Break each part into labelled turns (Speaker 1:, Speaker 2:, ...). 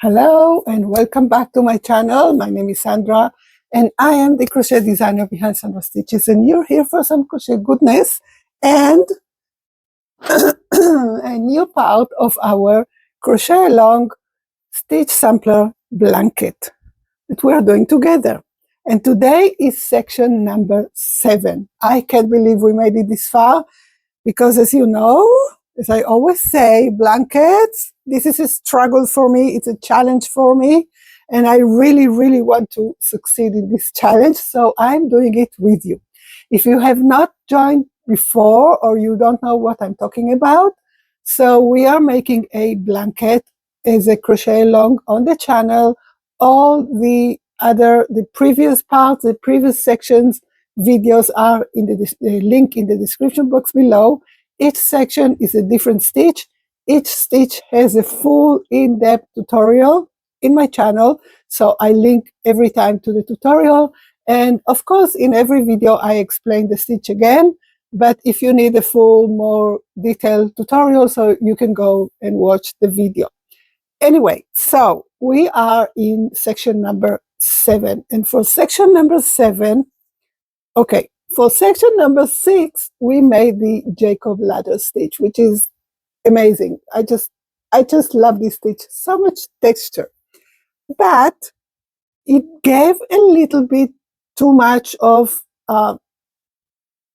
Speaker 1: Hello and welcome back to my channel. My name is Sandra and I am the crochet designer behind Sandra Stitches, and you're here for some crochet goodness and a new part of our crochet along stitch sampler blanket that we are doing together. And today is section number 7. I can't believe we made it this far because, as you know, as I always say, blankets, this is a struggle for me. It's a challenge for me. And I really, really want to succeed in this challenge. So I'm doing it with you. If you have not joined before or you don't know what I'm talking about, so we are making a blanket as a crochet along on the channel. All the previous parts, the previous sections, videos are in the link in the description box below. Each section is a different stitch. Each stitch has a full in-depth tutorial in my channel. So I link every time to the tutorial. And of course, in every video, I explain the stitch again. But if you need a full, more detailed tutorial, so you can go and watch the video. Anyway, so we are in section number 7. And for section number 7, okay, for section number 6, we made the Jacob ladder stitch, which is amazing. I just love this stitch. So much texture. But it gave a little bit too much of, it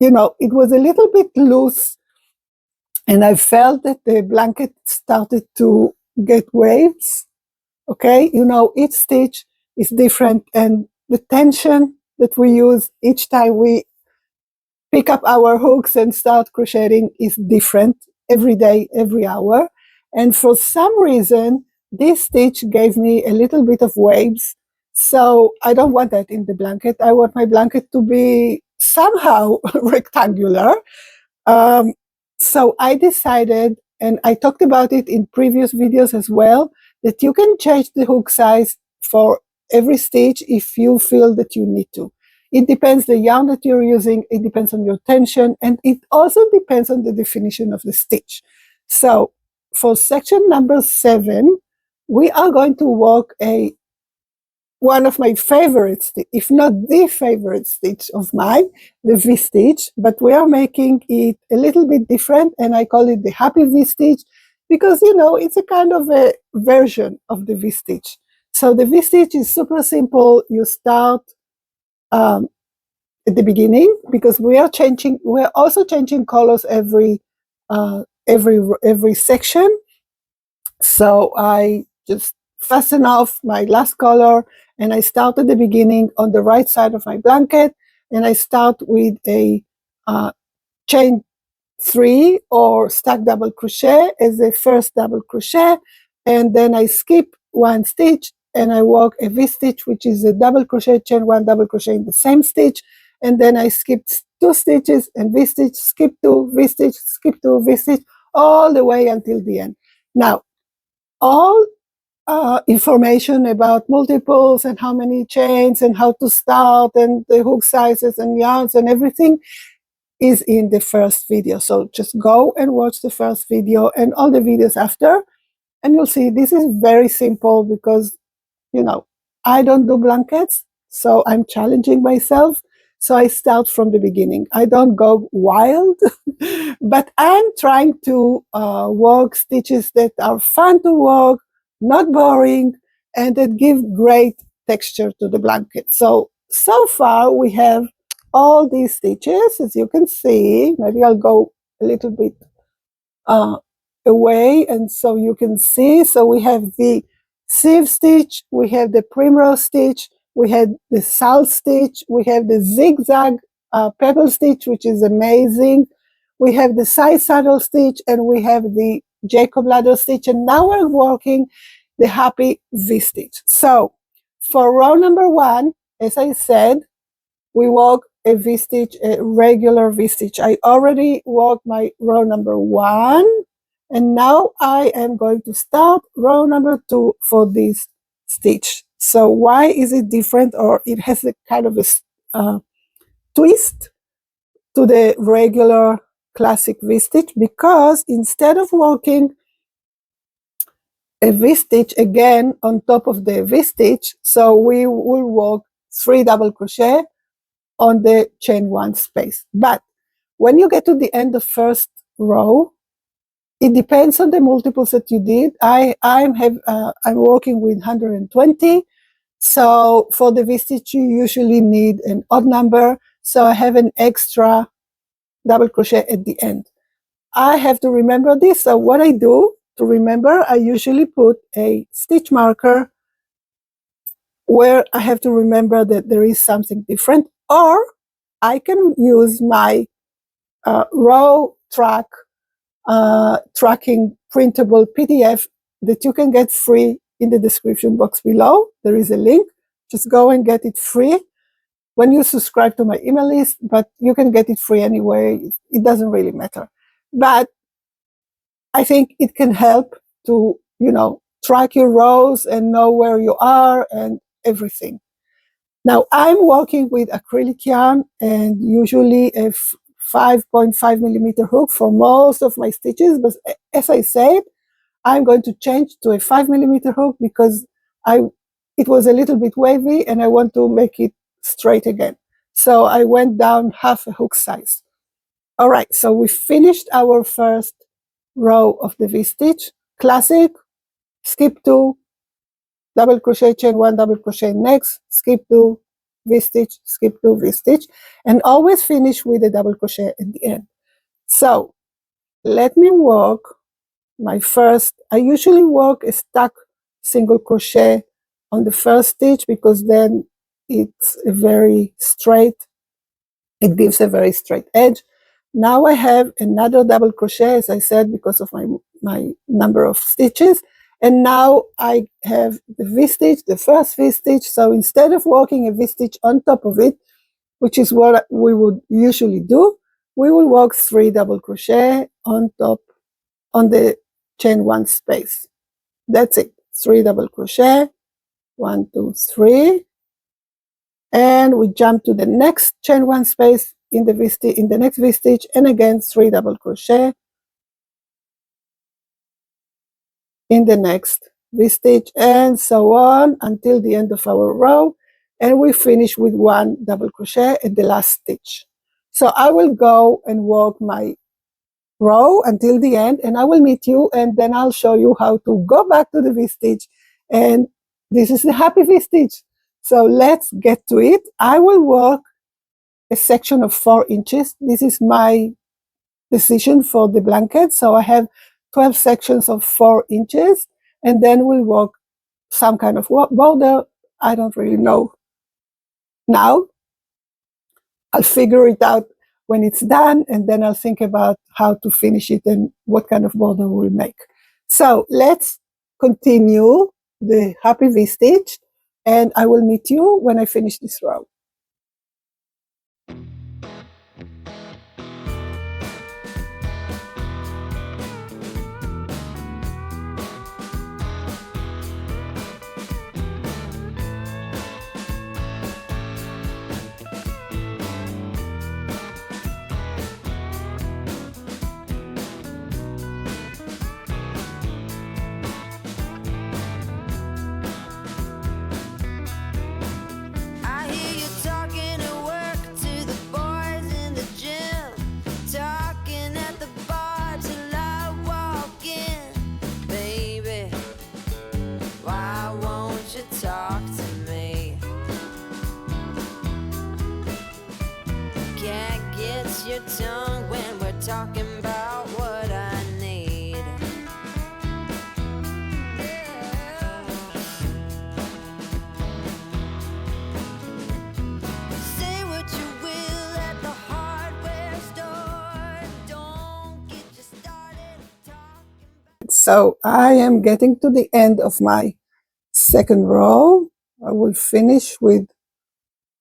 Speaker 1: was a little bit loose. And I felt that the blanket started to get waves. Okay, each stitch is different. And the tension that we use each time we pick up our hooks and start crocheting is different every day, every hour. And for some reason, this stitch gave me a little bit of waves. So I don't want that in the blanket. I want my blanket to be somehow rectangular. So I decided, and I talked about it in previous videos as well, that you can change the hook size for every stitch if you feel that you need to. It depends the yarn that you're using, it depends on your tension, and it also depends on the definition of the stitch. So for section number 7, we are going to work one of my favorites, if not the favorite stitch of mine, the V-stitch, but we are making it a little bit different, and I call it the happy V-stitch because, it's a kind of a version of the V-stitch. So the V-stitch is super simple. You start at the beginning because we are also changing colors every section. So I just fasten off my last color and I start at the beginning on the right side of my blanket, and I start with a chain 3 or stack double crochet as the first double crochet, and then I skip 1 stitch and I work a V-stitch, which is a double crochet, chain 1, double crochet in the same stitch, and then I skip 2 stitches and V-stitch, skip 2, V-stitch, skip 2, V-stitch, all the way until the end. Now, all information about multiples and how many chains and how to start and the hook sizes and yarns and everything is in the first video. So just go and watch the first video and all the videos after, and you'll see this is very simple because, I don't do blankets, so I'm challenging myself. So I start from the beginning. I don't go wild, but I'm trying to work stitches that are fun to work, not boring, and that give great texture to the blanket. So far we have all these stitches, as you can see. Maybe I'll go a little bit away, and so you can see. So we have the sieve stitch, we have the primrose stitch, we have the salve stitch, we have the zigzag pebble stitch, which is amazing. We have the side saddle stitch, and we have the Jacob ladder stitch, and now we're working the happy V-stitch. So for row number 1, as I said, we work a V-stitch, a regular V-stitch. I already worked my row number 1, and now I am going to start row number 2 for this stitch. So why is it different, or it has a kind of a twist to the regular classic V-stitch? Because instead of working a V-stitch again on top of the V-stitch, so we will work 3 double crochet on the chain 1 space. But when you get to the end of first row, it depends on the multiples that you did. I'm working with 120, so for the V-stitch you usually need an odd number, so I have an extra double crochet at the end. I have to remember this, so what I do to remember, I usually put a stitch marker where I have to remember that there is something different, or I can use my row tracking printable PDF that you can get free in the description box below. There is a link. Just go and get it free when you subscribe to my email list, but you can get it free anyway. It doesn't really matter. But I think it can help to, track your rows and know where you are and everything. Now, I'm working with acrylic yarn and usually a 5.5 millimeter hook for most of my stitches, but as I said, I'm going to change to a 5 millimeter hook because it was a little bit wavy and I want to make it straight again. So I went down half a hook size. All right, so we finished our first row of the V-stitch, classic, skip 2, double crochet, chain 1, double crochet, next, skip 2, V-stitch, skip 2, V-stitch, and always finish with a double crochet at the end. So let me work my first. I usually work a stuck single crochet on the first stitch because then it's a very straight, it gives a very straight edge. Now I have another double crochet, as I said, because of my number of stitches. And now I have the V-stitch, the first V-stitch. So instead of working a V-stitch on top of it, which is what we would usually do, we will work 3 double crochet on top on the chain 1 space. That's it. 3 double crochet, 1, 2, 3. And we jump to the next chain 1 space in the next V-stitch, and again 3 double crochet in the next V-stitch, and so on until the end of our row, and we finish with 1 double crochet at the last stitch. So I will go and work my row until the end, and I will meet you, and then I'll show you how to go back to the V-stitch, and this is the happy V-stitch. So let's get to it. I will work a section of 4 inches. This is my decision for the blanket. So I have 12 sections of 4 inches, and then we'll work some kind of border. I don't really know now. I'll figure it out when it's done, and then I'll think about how to finish it and what kind of border we'll make. So let's continue the happy V-stitch, and I will meet you when I finish this row.
Speaker 2: Your tongue when we're talking about what I need. Say what you will at the hardware store. Don't get you started talking.
Speaker 1: So I am getting to the end of my second row. I will finish with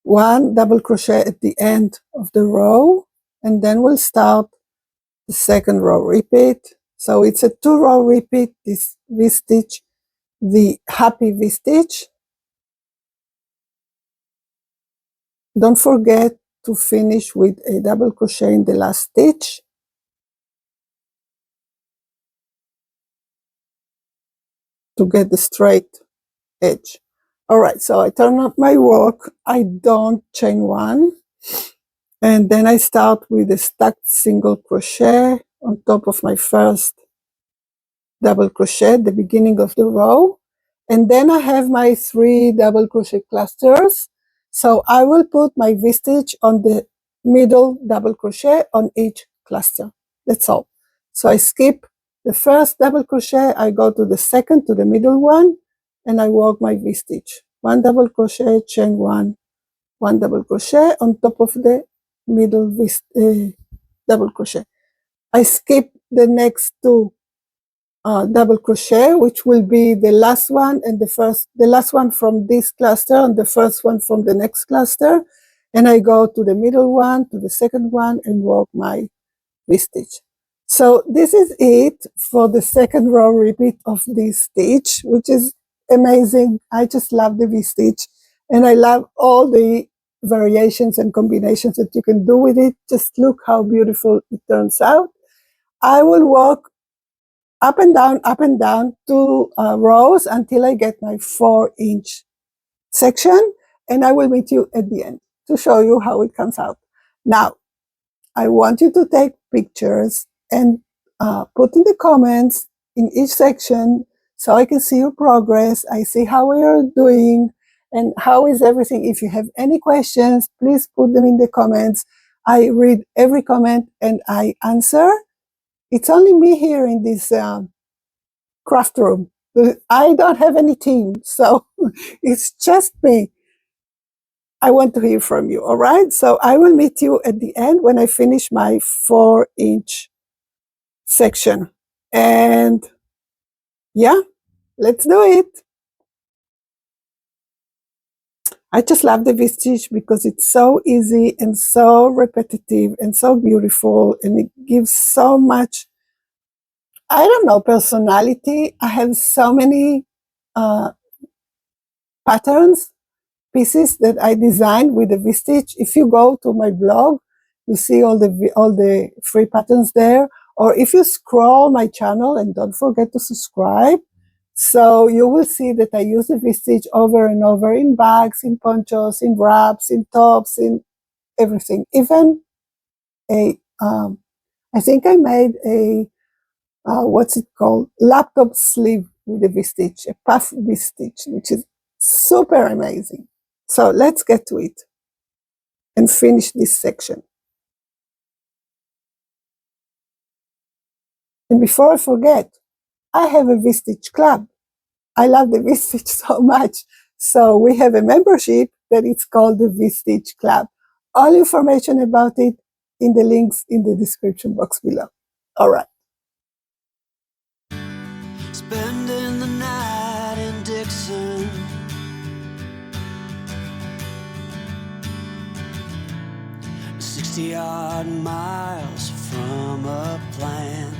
Speaker 1: 1 double crochet at the end of the row, and then we'll start the second row repeat. So it's a 2-row repeat, this V-stitch, the happy V-stitch. Don't forget to finish with a double crochet in the last stitch. to get the straight edge. All right, so I turn up my work. I don't chain one. And then I start with a stacked single crochet on top of my first double crochet at the beginning of the row. And then I have my 3 double crochet clusters. So I will put my V-stitch on the middle double crochet on each cluster. That's all. So I skip the first double crochet, I go to the second, to the middle one, and I work my V-stitch. 1 double crochet, chain 1, 1 double crochet on top of the middle double crochet. I skip the next 2 double crochet, which will be the last one and the last one from this cluster and the first one from the next cluster. And I go to the middle one, to the second one, and work my V-stitch. So this is it for the second row repeat of this stitch, which is amazing. I just love the V-stitch, and I love all the variations and combinations that you can do with it. Just look how beautiful it turns out. I will work up and down 2 rows until I get my 4-inch section, and I will meet you at the end to show you how it comes out. Now, I want you to take pictures and put in the comments in each section so I can see your progress. I see how we are doing and how is everything. If you have any questions, please put them in the comments. I read every comment and I answer. It's only me here in this craft room. I don't have any team, so it's just me. I want to hear from you, all right? So I will meet you at the end when I finish my 4-inch section. And yeah, let's do it. I just love the V-stitch because it's so easy and so repetitive and so beautiful, and it gives so much, I don't know, personality. I have so many patterns, pieces that I designed with the V-stitch. If you go to my blog, you see all the free patterns there. Or if you scroll my channel, and don't forget to subscribe, so you will see that I use the V-stitch over and over in bags, in ponchos, in wraps, in tops, in everything. Even I think I made a what's it called? Laptop sleeve with a V-stitch, a puff V-stitch, which is super amazing. So let's get to it and finish this section. And before I forget, I have a V-stitch club. I love the V-stitch so much. So we have a membership that it's called the V-stitch club. All information about it in the links in the description box below. All right.
Speaker 2: Spending the night in Dixon, 60-odd miles from a plan.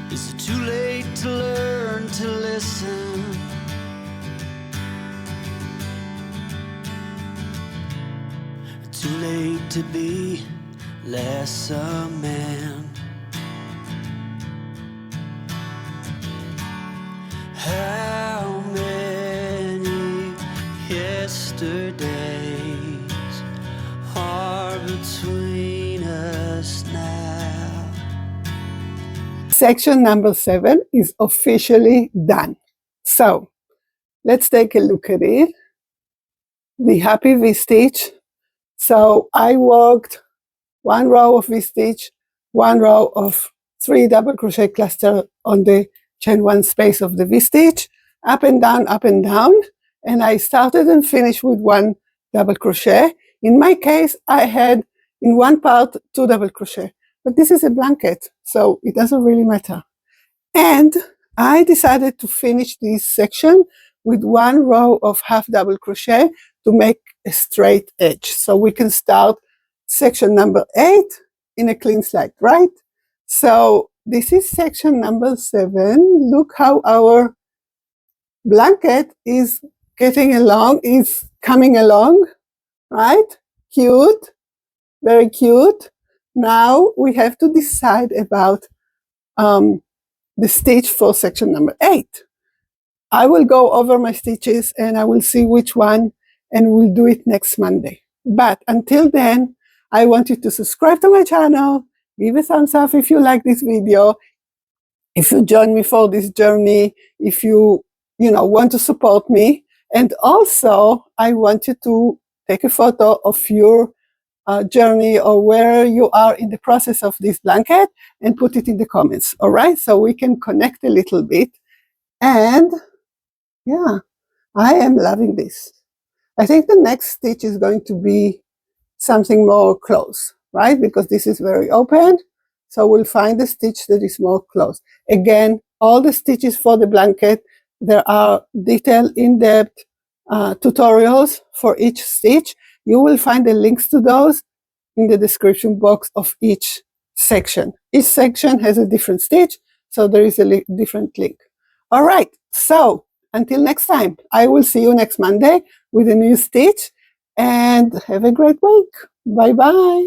Speaker 2: Is it too late to learn to listen? Too late to be less a man? How many yesterdays are between us now?
Speaker 1: Section number 7 is officially done. So let's take a look at it. The happy V-stitch. So I worked 1 row of V-stitch, 1 row of 3 double crochet cluster on the chain 1 space of the V-stitch, up and down, and I started and finished with 1 double crochet. In my case, I had in one part 2 double crochet, but this is a blanket, so it doesn't really matter. And I decided to finish this section with 1 row of half double crochet to make a straight edge. So we can start section number 8 in a clean slide, right? So this is section number 7. Look how our blanket is getting along, is coming along, right? Cute, very cute. Now we have to decide about the stitch for section number 8. I will go over my stitches and I will see which one, and we'll do it next Monday. But until then, I want you to subscribe to my channel, give a thumbs up if you like this video, if you join me for this journey, if you want to support me. And also, I want you to take a photo of your journey or where you are in the process of this blanket and put it in the comments, all right? So we can connect a little bit. And yeah, I am loving this. I think the next stitch is going to be something more close, right? Because this is very open. So we'll find the stitch that is more close. Again, all the stitches for the blanket, there are detailed, in-depth tutorials for each stitch. You will find the links to those in the description box of each section. Each section has a different stitch, so there is a different link. All right, so until next time, I will see you next Monday with a new stitch, and have a great week. Bye-bye.